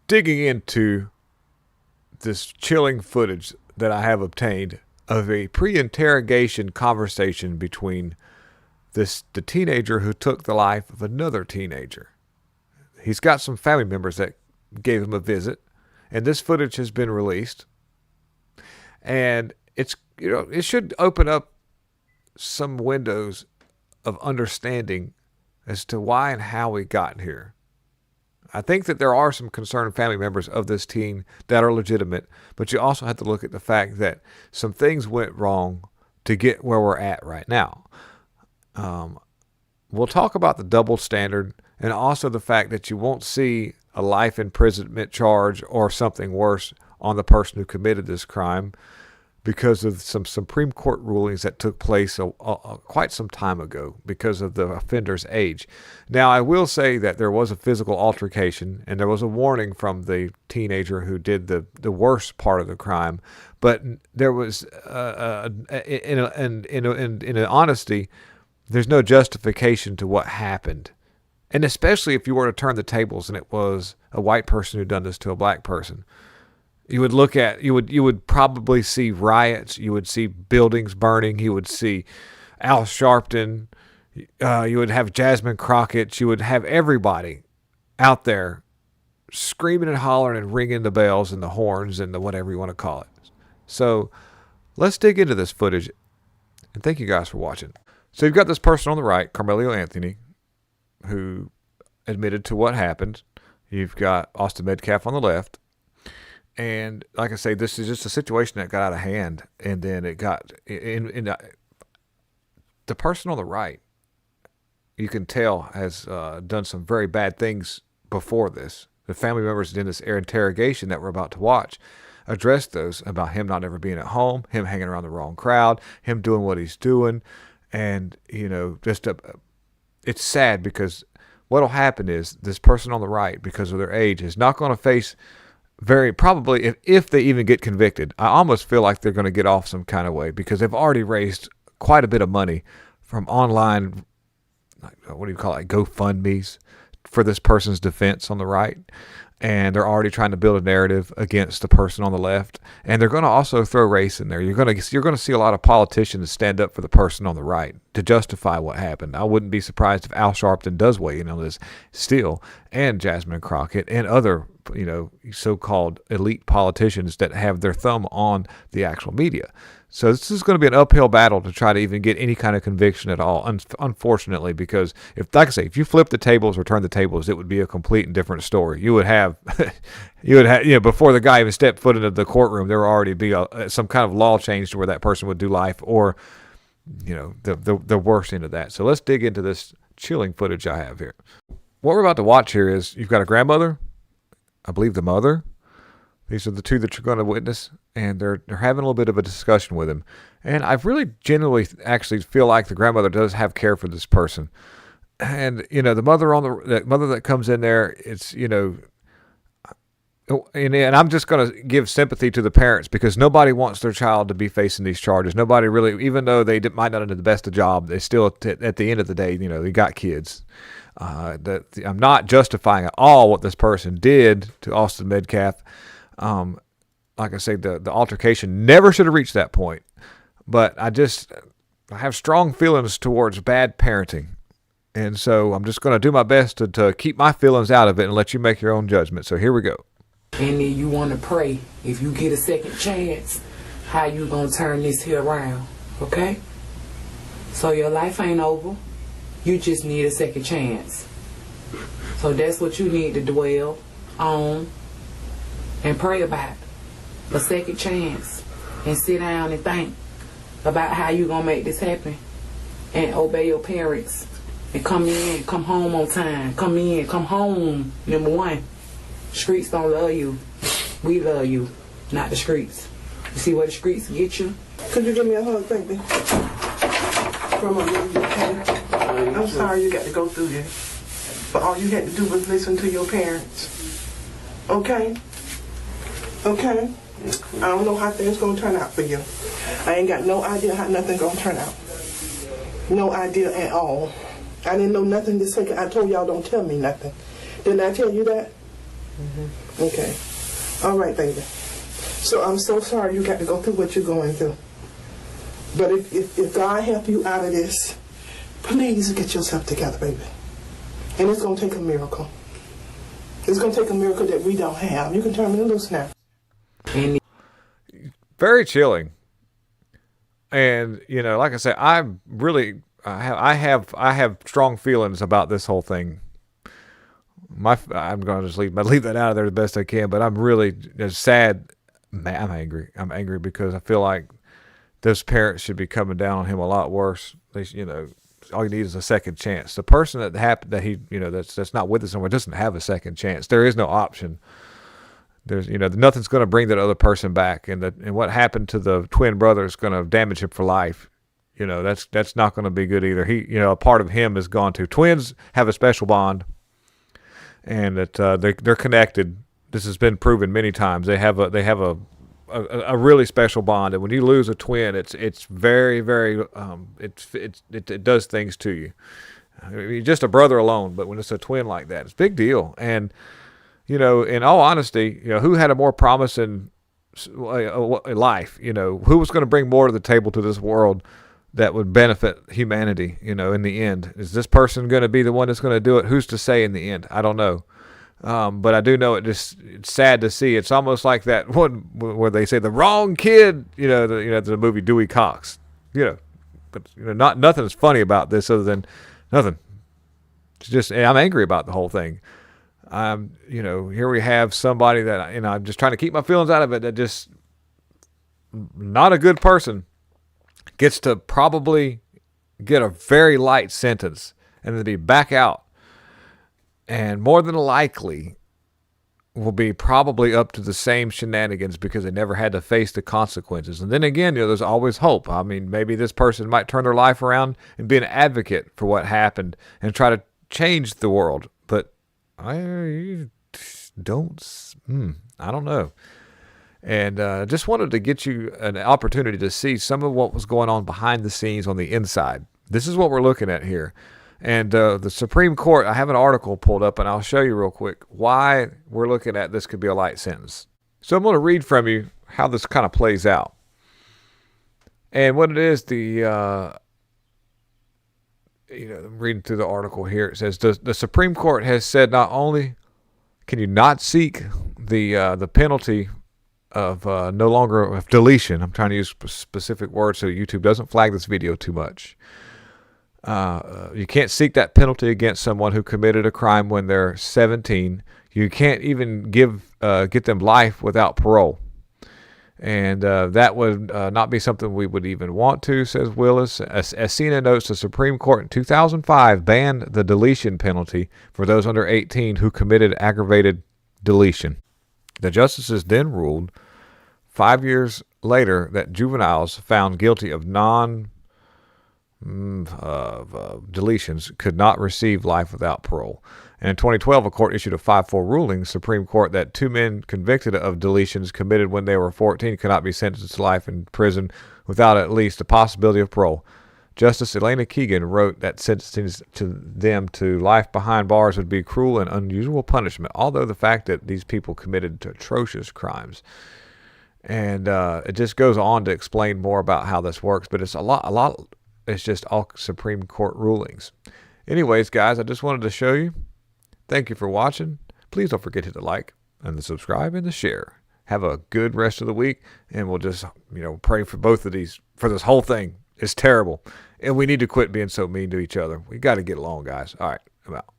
digging into this chilling footage that I have obtained of a pre-interrogation conversation between the teenager who took the life of another teenager. He's got some family members that gave him a visit, and this footage has been released. And it should open up some windows of understanding as to why and how we got here. I think that there are some concerned family members of this teen that are legitimate, but you also have to look at the fact that some things went wrong to get where we're at right now. We'll talk about the double standard and also the fact that you won't see a life imprisonment charge or something worse on the person who committed this crime because of some Supreme Court rulings that took place quite some time ago because of the offender's age. Now, I will say that there was a physical altercation and there was a warning from the teenager who did the worst part of the crime, but there was, in honesty, there's no justification to what happened. And especially if you were to turn the tables and it was a white person who done this to a black person. You would probably see riots. You would see buildings burning. You would see Al Sharpton. You would have Jasmine Crockett. You would have everybody out there screaming and hollering and ringing the bells and the horns and the whatever you want to call it. So let's dig into this footage. And thank you guys for watching. So you've got this person on the right, Carmelo Anthony, who admitted to what happened. You've got Austin Metcalf on the left. And like I say, this is just a situation that got out of hand. And then it got in the person on the right, you can tell, has done some very bad things before this. The family members in this interrogation that we're about to watch addressed those about him not ever being at home, him hanging around the wrong crowd, him doing what he's doing. And, it's sad because what'll happen is this person on the right, because of their age, is not going to face very probably, if they even get convicted, I almost feel like they're going to get off some kind of way because they've already raised quite a bit of money from online, GoFundMes for this person's defense on the right. And they're already trying to build a narrative against the person on the left. And they're going to also throw race in there. You're going to see a lot of politicians stand up for the person on the right to justify what happened. I wouldn't be surprised if Al Sharpton does weigh in on this still, and Jasmine Crockett and other, so-called elite politicians that have their thumb on the actual media. So this is going to be an uphill battle to try to even get any kind of conviction at all, unfortunately, because if you flip the tables or turn the tables, it would be a complete and different story. You would have, before the guy even stepped foot into the courtroom, there would already be some kind of law change to where that person would do life or, the worst end of that. So let's dig into this chilling footage I have here. What we're about to watch here is you've got a grandmother, I believe the mother. These are the two that you're going to witness, and they're having a little bit of a discussion with him. And I really genuinely actually feel like the grandmother does have care for this person. And, the mother that comes in there, it's, and I'm just going to give sympathy to the parents because nobody wants their child to be facing these charges. Nobody really, even though they might not do the best of job, they still, at the end of the day, they got kids. I'm not justifying at all what this person did to Austin Metcalf. Like I say, the altercation never should have reached that point. But I have strong feelings towards bad parenting. And so I'm just going to do my best to keep my feelings out of it and let you make your own judgment. So here we go. And then you want to pray, if you get a second chance, how you going to turn this here around, okay? So your life ain't over. You just need a second chance. So that's what you need to dwell on and pray about. A second chance. And sit down and think about how you going to make this happen. And obey your parents. And come home on time. Come home. Number one. Streets don't love you. We love you, not the streets. You see where the streets get you? Could you give me a hug, baby? Grandma, you okay? I'm sorry you got to go through this. But all you had to do was listen to your parents. Okay? Okay? I don't know how things gonna turn out for you. I ain't got no idea how nothing gonna turn out. No idea at all. I didn't know nothing this second. I told y'all don't tell me nothing. Didn't I tell you that? Okay. All right, baby. So I'm so sorry you got to go through what you're going through. But if God help you out of this, please get yourself together, baby. And it's going to take a miracle. It's going to take a miracle that we don't have. You can turn me loose now. And Very chilling. And, you know, like I said, I have strong feelings about this whole thing. I'm going to just leave that out of there the best I can, but I'm really just sad. I'm angry. I'm angry because I feel like those parents should be coming down on him a lot worse. You know, all you need is a second chance. The person that's not with us anymore doesn't have a second chance. There is no option. There's, nothing's going to bring that other person back, and what happened to the twin brother is going to damage him for life. That's not going to be good either. A part of him is gone too. Twins have a special bond, and that they're connected. This has been proven many times. They have a really special bond, and when you lose a twin, it's very, very it does things to you. I mean, just a brother alone, but when it's a twin like that, it's a big deal. And in all honesty, who had a more promising life? Who was going to bring more to the table to this world that would benefit humanity? In the end, is this person going to be the one that's going to do it? Who's to say in the end? I don't know. But I do know it's sad to see. It's almost like that one where they say the wrong kid. The movie Dewey Cox. But nothing's funny about this other than nothing. It's just I'm angry about the whole thing. Here we have somebody that I'm just trying to keep my feelings out of it. That just not a good person gets to probably get a very light sentence and then be back out. And more than likely will be probably up to the same shenanigans because they never had to face the consequences. And then again, there's always hope. I mean, maybe this person might turn their life around and be an advocate for what happened and try to change the world. But I don't know. And just wanted to get you an opportunity to see some of what was going on behind the scenes on the inside. This is what we're looking at here. And the Supreme Court, I have an article pulled up, and I'll show you real quick why we're looking at this could be a light sentence. So I'm going to read from you how this kind of plays out. And what it is, I'm reading through the article here. It says, the Supreme Court has said not only can you not seek the penalty of no longer of deletion. I'm trying to use specific words so YouTube doesn't flag this video too much. You can't seek that penalty against someone who committed a crime when they're 17. You can't even get them life without parole. And that would not be something we would even want to, says Willis. As CNN notes, the Supreme Court in 2005 banned the deletion penalty for those under 18 who committed aggravated deletion. The justices then ruled 5 years later that juveniles found guilty of deletions could not receive life without parole. And in 2012, a court issued a 5-4 ruling, Supreme Court, that 2 men convicted of deletions committed when they were 14 could not be sentenced to life in prison without at least a possibility of parole. Justice Elena Kagan wrote that sentencing to them to life behind bars would be cruel and unusual punishment, although the fact that these people committed atrocious crimes. And it just goes on to explain more about how this works, but it's a lot. It's just all Supreme Court rulings. Anyways, guys, I just wanted to show you. Thank you for watching. Please don't forget to hit the like and the subscribe and the share. Have a good rest of the week, and we'll just, pray for both of these, for this whole thing. It's terrible, and we need to quit being so mean to each other. We got to get along, guys. All right, I'm out.